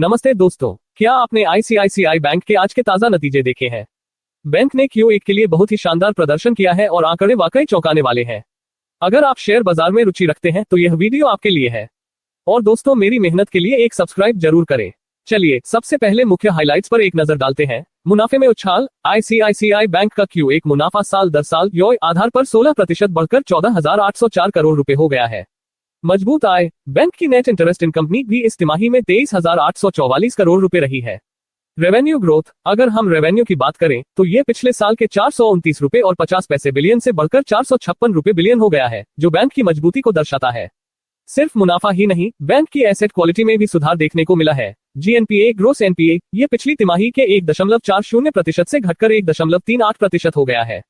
नमस्ते दोस्तों, क्या आपने आईसीआईसीआई बैंक के आज के ताजा नतीजे देखे हैं? बैंक ने Q1 के लिए बहुत ही शानदार प्रदर्शन किया है और आंकड़े वाकई चौंकाने वाले हैं। अगर आप शेयर बाजार में रुचि रखते हैं तो यह वीडियो आपके लिए है। और दोस्तों, मेरी मेहनत के लिए एक सब्सक्राइब जरूर करें। चलिए सबसे पहले मुख्य हाइलाइट्स पर एक नजर डालते हैं। मुनाफे में उछाल। आईसीआईसीआई बैंक का Q1 मुनाफा साल दर साल YoY आधार पर 16% बढ़कर 14,804 करोड़ रुपए हो गया है। मजबूत आय। बैंक की नेट इंटरेस्ट इनकम भी इस तिमाही में 23,844 करोड़ रुपए रही है। Revenue growth. अगर हम रेवेन्यू की बात करें तो ये पिछले साल के 429 रुपए और 50 पैसे बिलियन से बढ़कर 456 रुपए बिलियन हो गया है, जो बैंक की मजबूती को दर्शाता है। सिर्फ मुनाफा ही नहीं, बैंक की एसेट क्वालिटी में भी सुधार देखने को मिला है। GNPA ग्रोस NPA ये पिछली तिमाही के 1.40% से घटकर 1.38% हो गया है।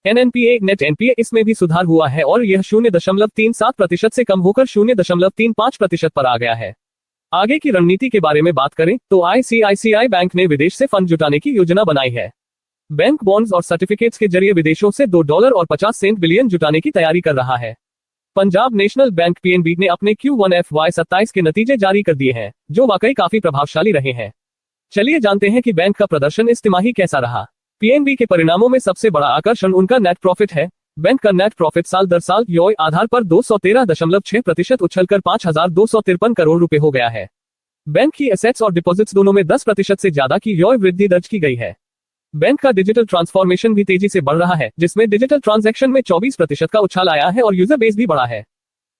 NNPA नेट NPA इसमें भी सुधार हुआ है और यह 0.37% से कम होकर 0.35% पर आ गया है। आगे की रणनीति के बारे में बात करें तो आईसीआईसीआई बैंक ने विदेश से फंड जुटाने की योजना बनाई है। बैंक बॉन्ड्स और सर्टिफिकेट्स के जरिए विदेशों से $2.50 बिलियन जुटाने की तैयारी कर रहा है। पंजाब नेशनल बैंक PNB ने अपने Q1 FY27 के नतीजे जारी कर दिए हैं, जो वाकई काफी प्रभावशाली रहे हैं। चलिए जानते हैं कि बैंक का प्रदर्शन इस तिमाही कैसा रहा। PNB के परिणामों में सबसे बड़ा आकर्षण उनका नेट प्रॉफिट है। बैंक का नेट प्रॉफिट साल दर साल YoY आधार पर 213.6% उछलकर 5,253 करोड़ रुपए हो गया है। बैंक की एसेट्स और डिपॉजिट्स दोनों में 10% से ज्यादा की YoY वृद्धि दर्ज की गई है। बैंक का डिजिटल ट्रांसफॉर्मेशन भी तेजी से बढ़ रहा है, जिसमें डिजिटल ट्रांजैक्शन में 24% का उछाल आया है और यूजर बेस भी बढ़ा है।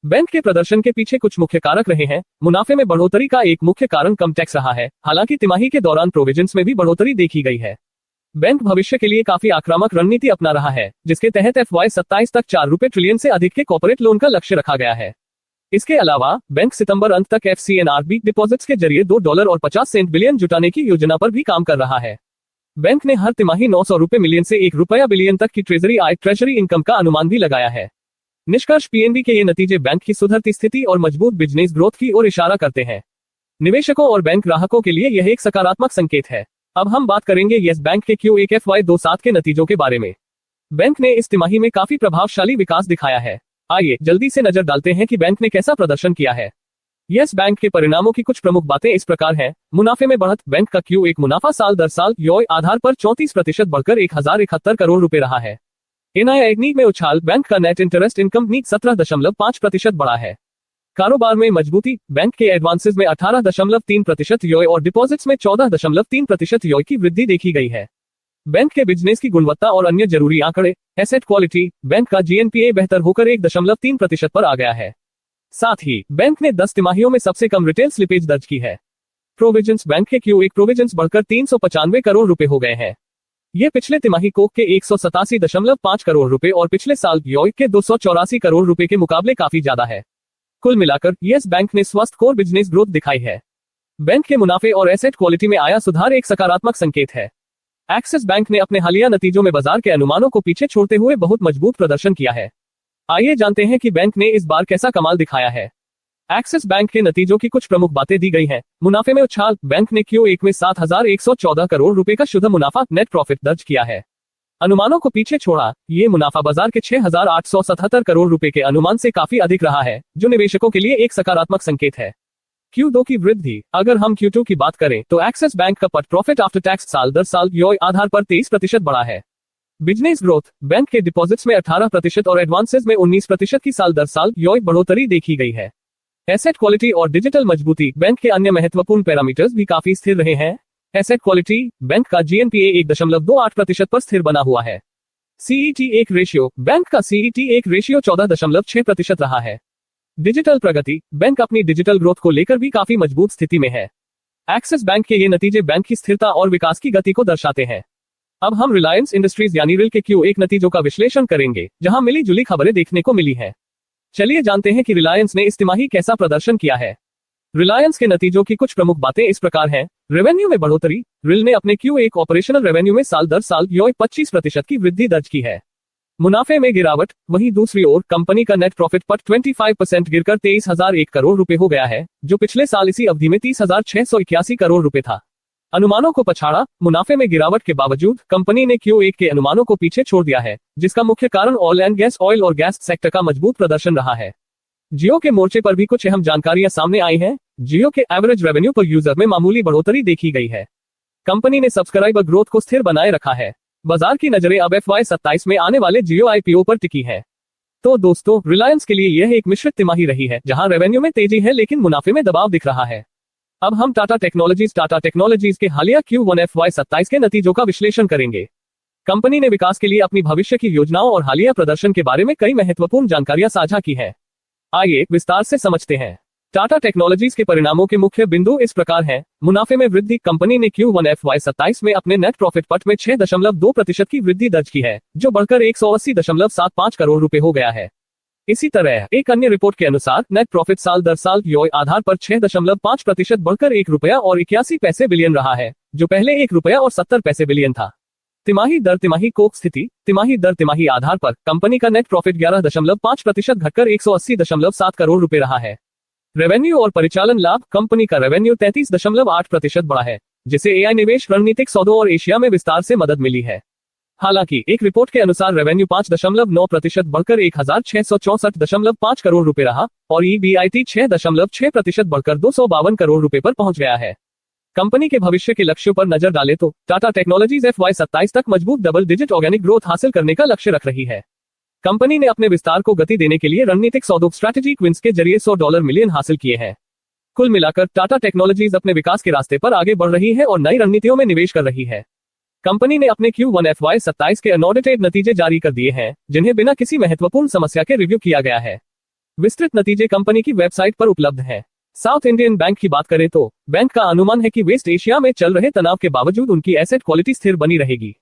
बैंक के प्रदर्शन के पीछे कुछ मुख्य कारक रहे हैं। मुनाफे में बढ़ोतरी का एक मुख्य कारण कम टैक्स रहा है, हालांकि तिमाही के दौरान प्रोविजंस में भी बढ़ोतरी देखी गई है। बैंक भविष्य के लिए काफी आक्रामक रणनीति अपना रहा है, जिसके तहत FY27 तक 4 रुपए ट्रिलियन से अधिक के कॉर्पोरेट लोन का लक्ष्य रखा गया है। इसके अलावा बैंक सितंबर अंत तक FCNRB डिपॉजिट्स के जरिए $2.50 बिलियन जुटाने की योजना पर भी काम कर रहा है। बैंक ने हर तिमाही 900 रुपए मिलियन से ₹1 बिलियन तक की ट्रेजरी इनकम का अनुमान भी लगाया है। निष्कर्ष, PNB के ये नतीजे बैंक की सुधरती स्थिति और मजबूत बिजनेस ग्रोथ की ओर इशारा करते हैं। निवेशकों और बैंक ग्राहकों के लिए यह एक सकारात्मक संकेत है। अब हम बात करेंगे येस बैंक के Q1 FY27 के नतीजों के बारे में। बैंक ने इस तिमाही में काफी प्रभावशाली विकास दिखाया है। आइए जल्दी से नजर डालते हैं कि बैंक ने कैसा प्रदर्शन किया है। येस बैंक के परिणामों की कुछ प्रमुख बातें इस प्रकार हैं। मुनाफे में बढ़त। बैंक का Q1 मुनाफा साल दर साल YoY आधार पर 34% बढ़कर 1,071 करोड़ रुपए रहा है। NII में उछाल। बैंक का नेट इंटरेस्ट इनकम 17.5% बढ़ा है। कारोबार में मजबूती। बैंक के एडवांसेस में 18.3% YoY और डिपॉजिट्स में 14.3% YoY की वृद्धि देखी गई है। बैंक के बिजनेस की गुणवत्ता और अन्य जरूरी आंकड़े। Asset quality. बैंक का GNPA बेहतर होकर 1.3% पर आ गया है। साथ ही बैंक ने 10 तिमाहियों में सबसे कम रिटेल स्लिपेज दर्ज की है। प्रोविजंस। बैंक के Q1 प्रोविजंस बढ़कर 395 करोड़ रुपए हो गए हैं। ये पिछले तिमाही के 187.5 करोड़ रुपए और पिछले साल YoY के 284 करोड़ रुपए के मुकाबले काफी ज्यादा है। कुल मिलाकर येस बैंक ने स्वस्थ कोर बिजनेस ग्रोथ दिखाई है। बैंक के मुनाफे और एसेट क्वालिटी में आया सुधार एक सकारात्मक संकेत है। एक्सिस बैंक ने अपने हालिया नतीजों में बाजार के अनुमानों को पीछे छोड़ते हुए बहुत मजबूत प्रदर्शन किया है। आइए जानते हैं कि बैंक ने इस बार कैसा कमाल दिखाया है। एक्सिस बैंक के नतीजों की कुछ प्रमुख बातें दी गई हैं। मुनाफे में उछाल। बैंक ने Q1 में 7,114 करोड़ रुपए का शुद्ध मुनाफा नेट प्रॉफिट दर्ज किया है। अनुमानों को पीछे छोड़ा। ये मुनाफा बाजार के 6,877 करोड़ रुपए के अनुमान से काफी अधिक रहा है, जो निवेशकों के लिए एक सकारात्मक संकेत है। Q2 की वृद्धि। अगर हम Q2 की बात करें तो एक्सिस बैंक का प्रॉफिट आफ्टर टैक्स साल दर साल YoY आधार पर 23% बढ़ा है। Business growth. बैंक के डिपॉजिट्स में 18% और एडवांसेस में 19% की साल दर साल YoY बढ़ोतरी देखी गई है। एसेट क्वालिटी और डिजिटल मजबूती। बैंक के अन्य महत्वपूर्ण पैरामीटर्स भी काफी स्थिर रहे हैं। Asset quality. बैंक का GNPA 1.28% पर स्थिर बना हुआ है। CET1 ratio. बैंक का CET1 रेशियो 14.6% रहा है। डिजिटल प्रगति। बैंक अपनी डिजिटल ग्रोथ को लेकर भी काफी मजबूत स्थिति में है। एक्सिस बैंक के ये नतीजे बैंक की स्थिरता और विकास की गति को दर्शाते हैं। अब हम रिलायंस इंडस्ट्रीज यानी रिल के Q1 नतीजों का विश्लेषण करेंगे, जहां मिली जुली खबरें देखने को मिली हैं। चलिए जानते हैं कि रिलायंस ने इस तिमाही कैसा प्रदर्शन किया है। रिलायंस के नतीजों की कुछ प्रमुख बातें इस प्रकार हैं। रेवेन्यू में बढ़ोतरी। रिल ने अपने Q1 ऑपरेशनल रेवेन्यू में साल दर साल YoY 25% की वृद्धि दर्ज की है। मुनाफे में गिरावट। वहीं दूसरी ओर कंपनी का नेट प्रॉफिट 25% गिरकर 23,001 करोड़ रुपए हो गया है, जो पिछले साल इसी अवधि में 30,681 करोड़ रुपए था। अनुमानों को पछाड़ा। मुनाफे में गिरावट के बावजूद कंपनी ने Q1 के अनुमानों को पीछे छोड़ दिया है, जिसका मुख्य कारण ऑयल और गैस सेक्टर का मजबूत प्रदर्शन रहा है। जियो के मोर्चे पर भी कुछ अहम जानकारियां सामने आई हैं। जियो के एवरेज रेवेन्यू पर यूजर में मामूली बढ़ोतरी देखी गई है। कंपनी ने सब्सक्राइबर ग्रोथ को स्थिर बनाए रखा है। बाजार की नजरें अब FY27 में आने वाले जियो IPO पर टिकी है। तो दोस्तों, रिलायंस के लिए यह एक मिश्रित तिमाही रही है, जहां रेवेन्यू में तेजी है लेकिन मुनाफे में दबाव दिख रहा है। अब हम टाटा टेक्नोलॉजीज के हालिया Q1 FY27 के नतीजों का विश्लेषण करेंगे। कंपनी ने विकास के लिए अपनी भविष्य की योजनाओं और हालिया प्रदर्शन के बारे में कई महत्वपूर्ण जानकारियां साझा की है। आइए विस्तार से समझते हैं। टाटा टेक्नोलॉजीज के परिणामों के मुख्य बिंदु इस प्रकार हैं। मुनाफे में वृद्धि। कंपनी ने Q1 FY27 में अपने नेट प्रॉफिट पट में 6.2% की वृद्धि दर्ज की है, जो बढ़कर 180.75 करोड़ रुपए हो गया है। इसी तरह एक अन्य रिपोर्ट के अनुसार नेट प्रॉफिट साल दर साल योय आधार पर 6.5% बढ़कर ₹1.81 बिलियन रहा है, जो पहले ₹1.70 बिलियन था। तिमाही दर तिमाही कोक स्थिति। तिमाही दर तिमाही आधार पर कंपनी का नेट प्रॉफिट 11.5% घटकर 180.7 करोड़ रुपए रहा है। रेवेन्यू और परिचालन लाभ। कंपनी का रेवेन्यू 33.8% बढ़ा है, जिसे AI निवेश, रणनीतिक सौदों और एशिया में विस्तार से मदद मिली है। हालांकि एक रिपोर्ट के अनुसार रेवेन्यू 5.9% बढ़कर 1664.5 करोड़ रुपए रहा और EBIT 6.6% बढ़कर 252 करोड़ रुपए पर पहुंच गया है। कंपनी के भविष्य के लक्ष्यों पर नजर डालें तो टाटा टेक्नोलॉजीज FY27 तक मजबूत डबल डिजिट ऑर्गेनिक ग्रोथ हासिल करने का लक्ष्य रख रही है। कंपनी ने अपने विस्तार को गति देने के लिए रणनीतिक सौदों स्ट्रैटेजिक विंस के जरिए $100 मिलियन हासिल किए हैं। कुल मिलाकर टाटा टेक्नोलॉजीज अपने विकास के रास्ते पर आगे बढ़ रही है और नई रणनीतियों में निवेश कर रही है। कंपनी ने अपने Q1 FY27 के अनऑडिटेड नतीजे जारी कर दिए हैं, जिन्हें बिना किसी महत्वपूर्ण समस्या के रिव्यू किया गया है। विस्तृत नतीजे कंपनी की वेबसाइट पर उपलब्ध हैं। साउथ इंडियन बैंक की बात करें तो बैंक का अनुमान है कि वेस्ट एशिया में चल रहे तनाव के बावजूद उनकी एसेट क्वालिटी स्थिर बनी रहेगी।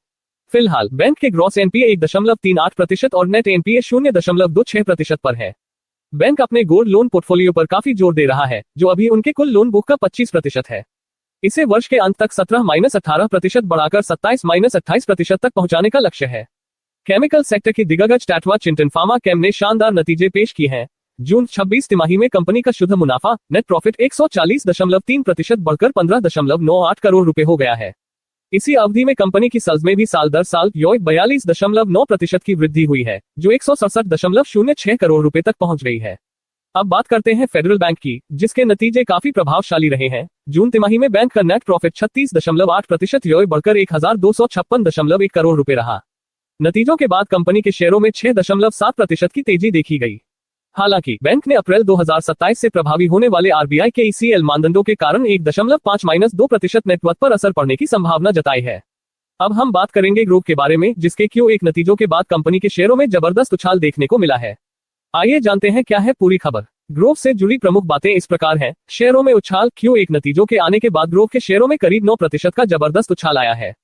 फिलहाल बैंक के ग्रॉस NPA 1.38% और नेट NPA 0.26% पर है। बैंक अपने गोल्ड लोन पोर्टफोलियो पर काफी जोर दे रहा है, जो अभी उनके कुल लोन बुक का 25% है। इसे वर्ष के अंत तक 17-18% बढ़ाकर 27-28% तक पहुंचाने का लक्ष्य है। केमिकल सेक्टर की दिग्गज टाटा चिंटन फार्मा केम ने शानदार नतीजे पेश किए हैं। जून 26 तिमाही में कंपनी का शुद्ध मुनाफा नेट प्रॉफिट 140.3% बढ़कर 15.98 करोड़ रुपए हो गया है। इसी अवधि में कंपनी की सेल्स में भी साल दर साल योय 42.9% की वृद्धि हुई है, जो 167.06 करोड़ रुपए तक पहुंच गई है। अब बात करते हैं फेडरल बैंक की, जिसके नतीजे काफी प्रभावशाली रहे हैं। जून तिमाही में बैंक का नेट प्रॉफिट 36.8% योय बढ़कर 1256.1 करोड़ रुपए रहा। नतीजों के बाद कंपनी के शेयरों में 6.7% की तेजी देखी गई। हालांकि बैंक ने अप्रैल 2027 से प्रभावी होने वाले RBI के ECL मानदंडों के कारण 1.5-2% नेटवर्थ पर असर पड़ने की संभावना जताई है। अब हम बात करेंगे ग्रुप के बारे में, जिसके Q1 नतीजों के बाद कंपनी के शेयरों में जबरदस्त उछाल देखने को मिला है। आइए जानते हैं क्या है पूरी खबर। ग्रुप से जुड़ी प्रमुख बातें इस प्रकार हैं। शेयरों में उछाल। Q1 नतीजों के आने के बाद ग्रुप के शेयरों में करीब 9% का जबरदस्त उछाल आया है।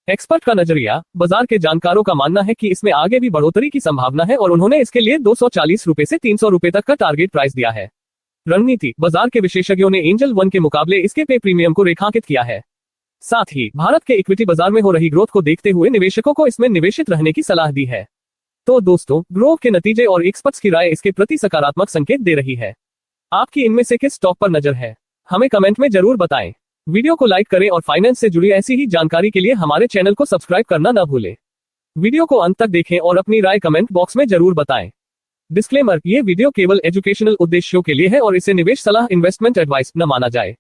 एक्सपर्ट का नजरिया। बाजार के जानकारों का मानना है कि इसमें आगे भी बढ़ोतरी की संभावना है और उन्होंने इसके लिए 240 रुपए से 300 रुपए तक का टारगेट प्राइस दिया है। रणनीति। बाजार के विशेषज्ञों ने एंजल वन के मुकाबले इसके पे प्रीमियम को रेखांकित किया है। साथ ही भारत के इक्विटी बाजार में हो रही ग्रोथ को देखते हुए निवेशकों को इसमें निवेशित रहने की सलाह दी है। तो दोस्तों, ग्रोथ के नतीजे और एक्सपर्ट्स की राय इसके प्रति सकारात्मक संकेत दे रही है। आपकी इनमें से किस स्टॉक पर नजर है, हमें कमेंट में जरूर बताएं। वीडियो को लाइक करें और फाइनेंस से जुड़ी ऐसी ही जानकारी के लिए हमारे चैनल को सब्सक्राइब करना न भूलें। वीडियो को अंत तक देखें और अपनी राय कमेंट बॉक्स में जरूर बताएं। डिस्क्लेमर, ये वीडियो केवल एजुकेशनल उद्देश्यों के लिए है और इसे निवेश सलाह इन्वेस्टमेंट एडवाइस न माना जाए।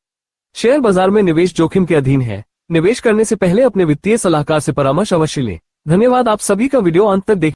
शेयर बाजार में निवेश जोखिम के अधीन है। निवेश करने से पहले अपने वित्तीय सलाहकार से परामर्श अवश्य लें। धन्यवाद आप सभी का वीडियो अंत तक देख